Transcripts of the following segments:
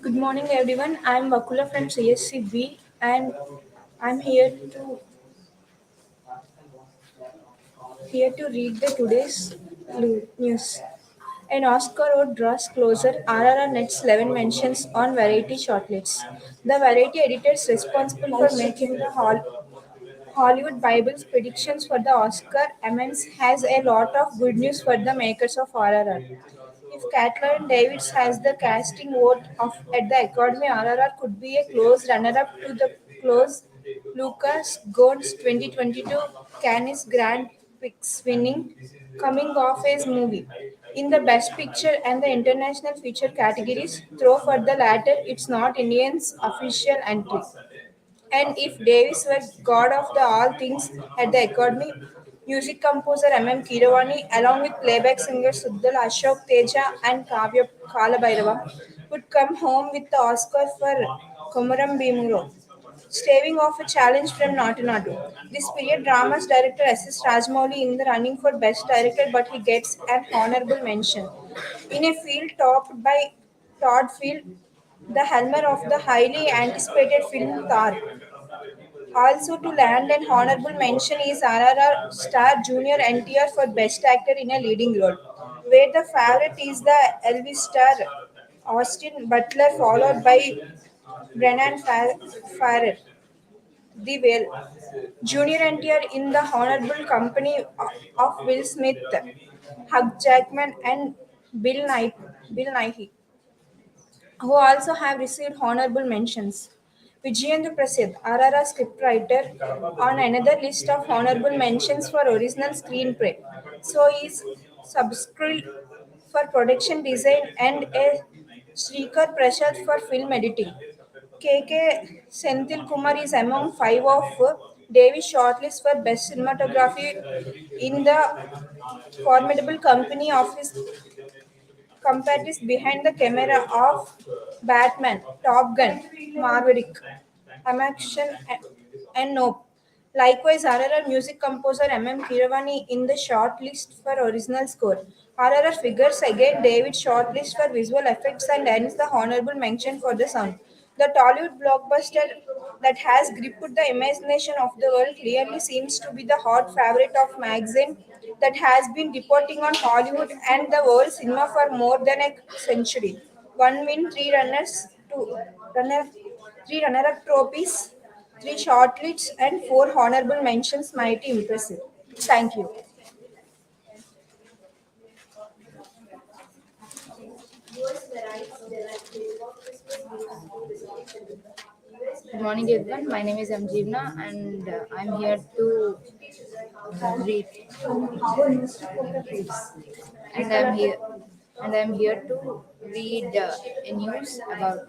Good morning, everyone. I'm Vakula from CSE-B, and I'm here to read the today's news. An Oscar road draws closer. RRR nets 11 mentions on variety shortlists. The variety editor is responsible for making the Hollywood Bible's predictions for the Oscar Emmons has a lot of good news for the makers of RRR. If Kathleen Davids has the casting vote at the Academy, RRR could be a close runner-up to the close Lucas Gone's 2022 Cannes Grand Prix winning Coming of Age movie. In the Best Picture and the International Feature categories, though for the latter, it's not Indian's official entry. And if Davis were god of the all things at the Academy, music composer M.M. Keeravani, along with playback singer Suddal Ashok Teja and Kavya Kalabhairava, would come home with the Oscar for Komaram Bhimuro, staving off a challenge from Natu Natu. This period drama's director assists Rajmouli in the running for Best Director, but he gets an honorable mention. In a field topped by Todd Field, the helmer of the highly anticipated film Tar. Also to land an honorable mention is RRR star Junior NTR for Best Actor in a Leading Role, where the favorite is the Elvis star Austin Butler, followed by Brennan Farrer. The Whale. Junior NTR in the honorable company of Will Smith, Hugh Jackman, and Bill Nighy, who also have received honorable mentions. Vijayendra Prasad, RRR scriptwriter, on another list of honorable mentions for original screenplay. So is subscribed for production design and a Srikar Prasad for film editing. KK Senthil Kumar is among five of Davis shortlist for best cinematography in the formidable company of his compatriots behind the camera of Batman, Top Gun, Maverick, Amaction, and Nope. Likewise, RRR music composer M.M. Keeravani in the short list for original score. RRR figures again David shortlist for visual effects and ends the honorable mention for the sound. The Tollywood blockbuster that has gripped the imagination of the world clearly seems to be the hot favorite of magazine that has been reporting on Hollywood and the world cinema for more than a century. One win, runner, three runner-up trophies, three shortlists, and four honorable mentions. Mighty impressive. Thank you. Good morning, everyone. My name is Amjeevna, and I'm here to read, and I'm here to read a news about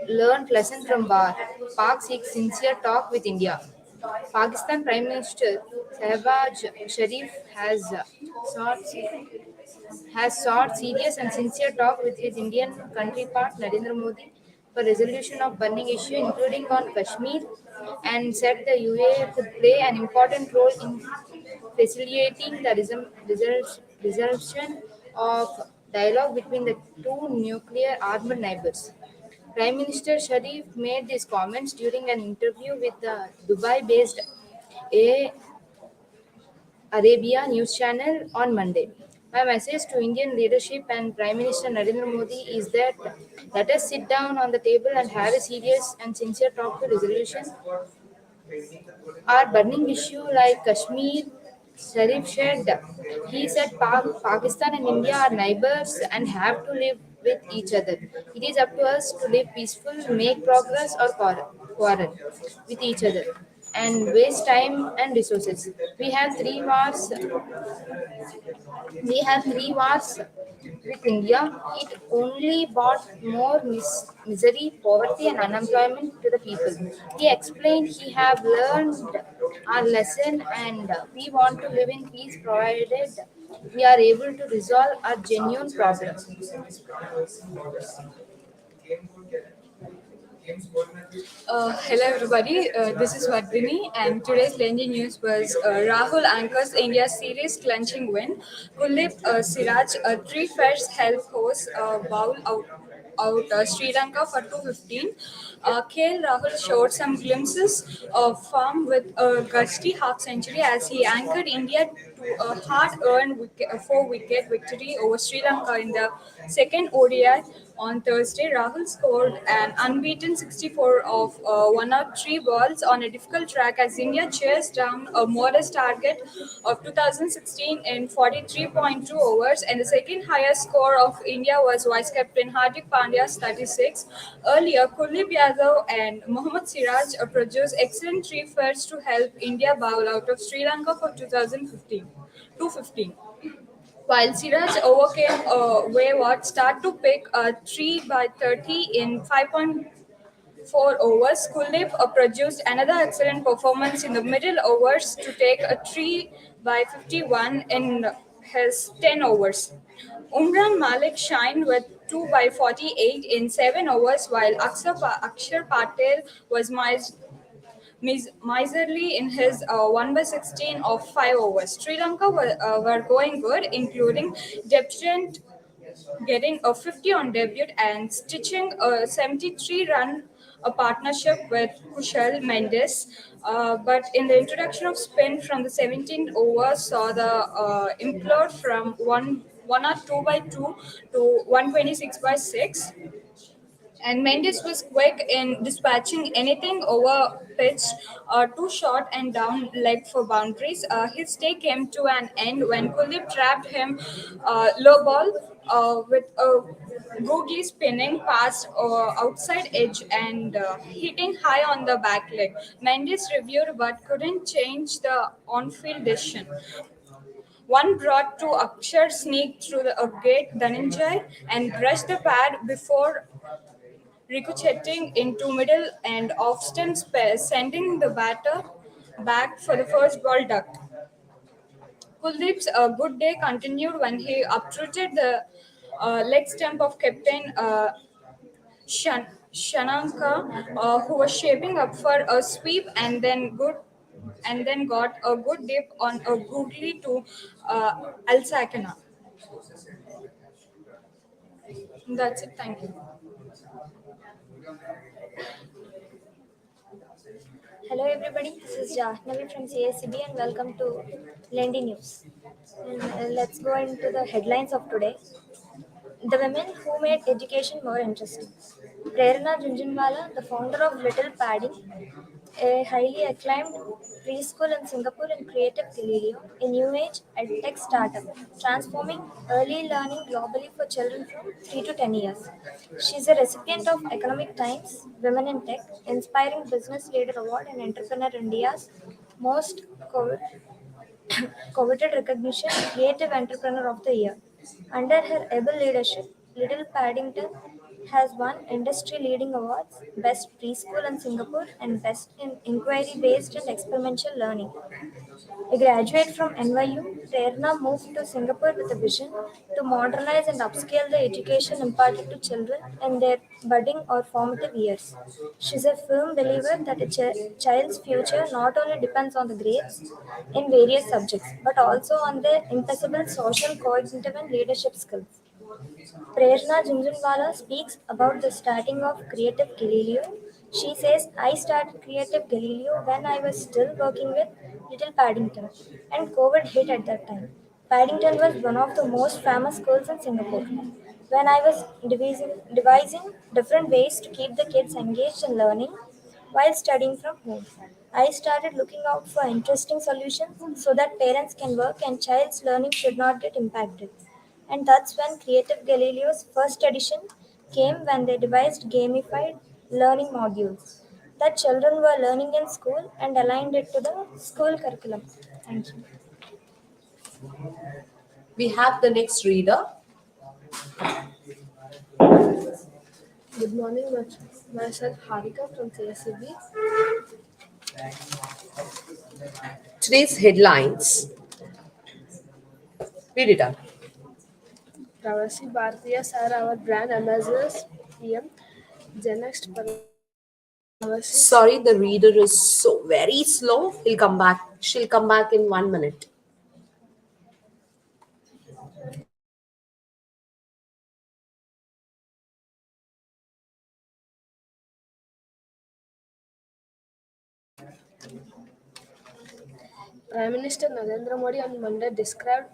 learned lesson from war. Pak seeks sincere talk with India. Pakistan Prime Minister Shehbaz Sharif sought sought serious and sincere talk with his Indian counterpart Narendra Modi for resolution of burning issue, including on Kashmir, and said the UAE could play an important role in facilitating the resolution of dialogue between the two nuclear armed neighbors. Prime Minister Sharif made these comments during an interview with the Dubai-based A Arabia news channel on Monday. My message to Indian leadership and Prime Minister Narendra Modi is that let us sit down on the table and have a serious and sincere talk to resolution our burning issue like Kashmir. Sharif said, he said Pakistan and India are neighbors and have to live with each other. It is up to us to live peaceful, make progress or quarrel with each other and waste time and resources. We have three wars with India. It only brought more misery, poverty, and unemployment to the people. He explained he have learned our lesson and we want to live in peace provided we are able to resolve our genuine problems. Hello everybody, this is Vardhini and today's Lendi news was Rahul anchors India's series clinching win. Kuldeep Siraj, three first help hosts bowl out Sri Lanka for 215. KL Rahul showed some glimpses of form with a gusty half century as he anchored India to a hard-earned 4-wicket victory over Sri Lanka in the second ODI on Thursday. Rahul scored an unbeaten 64 of 103 balls on a difficult track as India chased down a modest target of 2016 in 43.2 overs, and the second highest score of India was vice captain Hardik Pandya's 36. Earlier, Kuldeep Yadav and Mohammad Siraj produced excellent three firsts to help India bowl out of Sri Lanka for 2015. 215. While Siraj overcame a wayward start to pick a 3 by 30 in 5.4 overs, Kuldeep produced another excellent performance in the middle overs to take a 3 by 51 in his 10 overs. Umran Malik shined with 2 by 48 in 7 overs, while Akshar Patel was miserly in his 1 by 16 of 5 overs. Sri Lanka were going good, including debutant getting a 50 on debut and stitching a 73-run a partnership with Kushal Mendes. But in the introduction of spin from the 17th over saw the implode from 1 or 2 by 2 to 126 by 6, and Mendes was quick in dispatching anything over pitch, too short and down leg for boundaries. His stay came to an end when Kuldeep trapped him low ball with a googly spinning past outside edge and hitting high on the back leg. Mendes reviewed but couldn't change the on-field decision. One brought to Akshar sneaked through a gate Dhananjay and brushed the pad before ricocheting into middle and off-stump space, sending the batter back for the first ball duck. Kuldeep's good day continued when he uprooted the leg stump of captain Shananka, who was shaping up for a sweep and then got a good dip on a googly to Al Sakana. That's it. Thank you. Hello everybody, this is Jahnavi from CSE-B and welcome to Lendi News. And let's go into the headlines of today. The women who made education more interesting. Prerna Junjunwala, the founder of Little Padding, a highly acclaimed preschool in Singapore and Creative Galileo, a new age edtech startup, transforming early learning globally for children from 3 to 10 years. She is a recipient of Economic Times Women in Tech, Inspiring Business Leader Award and Entrepreneur India's most coveted recognition, Creative Entrepreneur of the Year. Under her able leadership, Little Paddington has won industry leading awards Best Preschool in Singapore and Best in Inquiry Based and Experiential Learning. A graduate from NYU, Prerna moved to Singapore with a vision to modernize and upscale the education imparted to children in their budding or formative years. She is a firm believer that a child's future not only depends on the grades in various subjects, but also on their impassable social, cognitive, and leadership skills. Prerna Junjunwala speaks about the starting of Creative Galileo. She says, I started Creative Galileo when I was still working with Little Paddington, and COVID hit at that time. Paddington was one of the most famous schools in Singapore. When I was devising different ways to keep the kids engaged in learning while studying from home, I started looking out for interesting solutions so that parents can work and child's learning should not get impacted. And that's when Creative Galileo's first edition came when they devised gamified learning modules that children were learning in school and aligned it to the school curriculum. Thank you. We have the next reader. Good morning, myself Harika from CSE-B. Today's headlines. Read it out. Pravasi Bharatiya are our brand ambassadors. PM Gen Next Pravasi. Sorry, the reader is so very slow. He'll come back. She'll come back in 1 minute. Prime Minister Narendra Modi on Monday described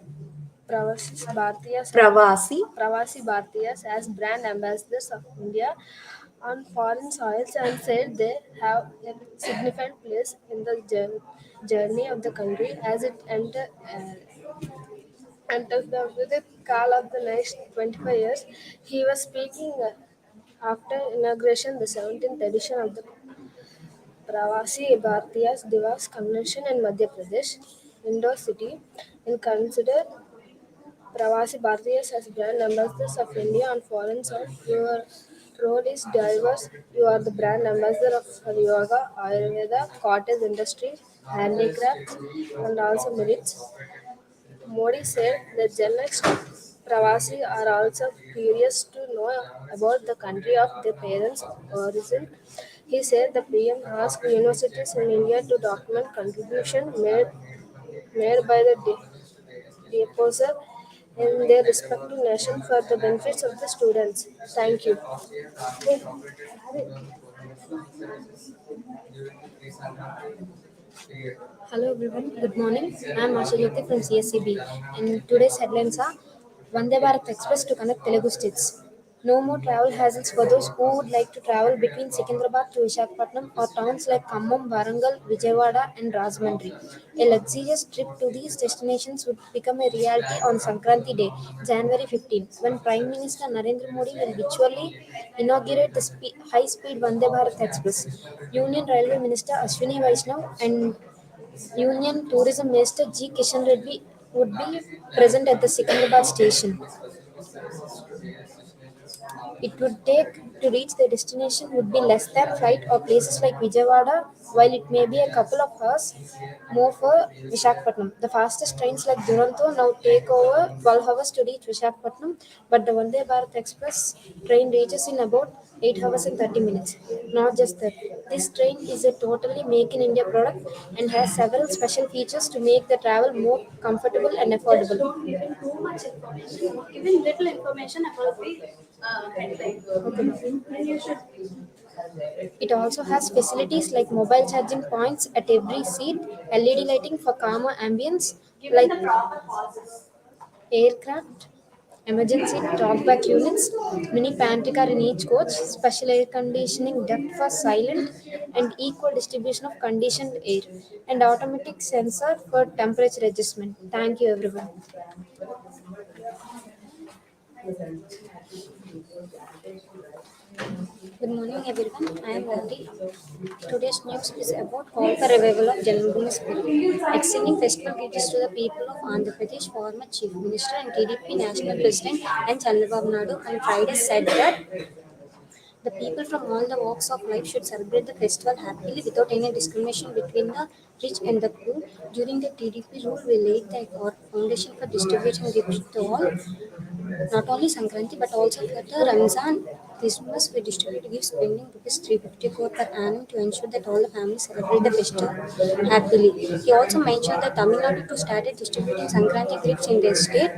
Pravasi Bhartiyas, Pravasi. Pravasi Bhartiyas as brand ambassadors of India on foreign soils and said they have a significant place in the journey of the country as it enters the vivid call of the next 25 years. He was speaking after inauguration, the 17th edition of the Pravasi Bhartiyas Divas Convention in Madhya Pradesh, Indore city, and consider Pravasi Bhartiyas as brand ambassadors of India on foreign soil. Your role is diverse. You are the brand ambassador of yoga, Ayurveda, cottage industry, handicrafts, and also merits. Modi said the Gen X Pravasi are also curious to know about the country of their parents' origin. He said the PM asked universities in India to document contribution made by the deposer in their respective nation for the benefits of the students. Thank you. Hello everyone, good morning. I am Ashajyoti from CSE-B and today's headlines are Vande Bharat Express to connect Telugu states. No more travel hassles for those who would like to travel between Secunderabad to Visakhapatnam or towns like Khammam, Warangal, Vijayawada and Rajahmundry. A luxurious trip to these destinations would become a reality on Sankranti Day, January 15, when Prime Minister Narendra Modi will virtually inaugurate the high-speed Vande Bharat Express. Union Railway Minister Ashwini Vaishnav and Union Tourism Minister G. Kishan Reddy would be present at the Secunderabad station. It would take to reach the destination would be less than flight or places like Vijayawada, while it may be a couple of hours more for Visakhapatnam. The fastest trains like Duronto now take over 12 hours to reach Visakhapatnam, but the Vande Bharat Express train reaches in about 8 hours and 30 minutes. Not just that, this train is a totally make in India product and has several special features to make the travel more comfortable and affordable. Giving too much information, giving little information about the headline. And you should It also has facilities like mobile charging points at every seat, LED lighting for calmer ambience, give like the proper pauses. aircraft, emergency talkback units, mini pantry car in each coach, special air conditioning duct for silent and equal distribution of conditioned air, and automatic sensor for temperature adjustment. Thank you, everyone. Good morning, everyone. I am Nati. Today's news is about call for revival of Janmabhoomi spirit. Extending festival greetings to the people of Andhra Pradesh, former Chief Minister and TDP National President and Chandrababu Naidu on Friday said that the people from all the walks of life should celebrate the festival happily without any discrimination between the rich and the poor. During the TDP rule, we laid the foundation for distributing gifts to all, not only Sankranti but also for the Ramzan Christmas. We distribute gifts spending rupees 354 per annum to ensure that all the families celebrate the festival happily. He also mentioned that Tamil Nadu too started distributing Sankranti gifts in their state.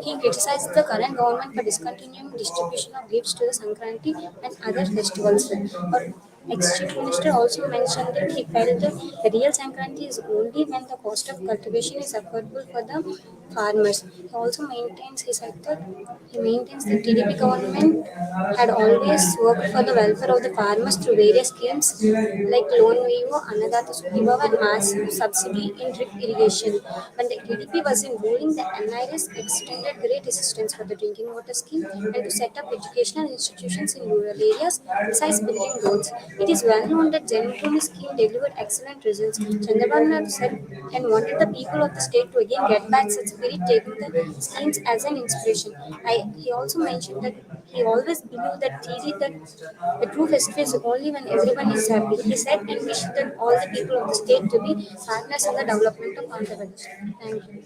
He criticized the current government for discontinuing distribution of gifts to the Sankranti and other festivals. Our ex-chief minister also mentioned that he felt the real Sankranti is only when the cost of cultivation is affordable for the farmers. He also maintains he maintains the TDP government had always worked for the welfare of the farmers through various schemes like Loan Vivo, Annadata Sukhibav and massive subsidy in drip irrigation. When the TDP was in ruling, the NIRS extended great assistance for the drinking water scheme and to set up educational institutions in rural areas besides building roads. It is well known that Janmabhoomi scheme delivered excellent results. Chandrababu Naidu said and wanted the people of the state to again get back such spirit, taking the schemes as an inspiration. He also mentioned that he always believed that the true festival is only when everyone is happy. He said and wished that all the people of the state to be partners in the development of Andhra Pradesh. Thank you.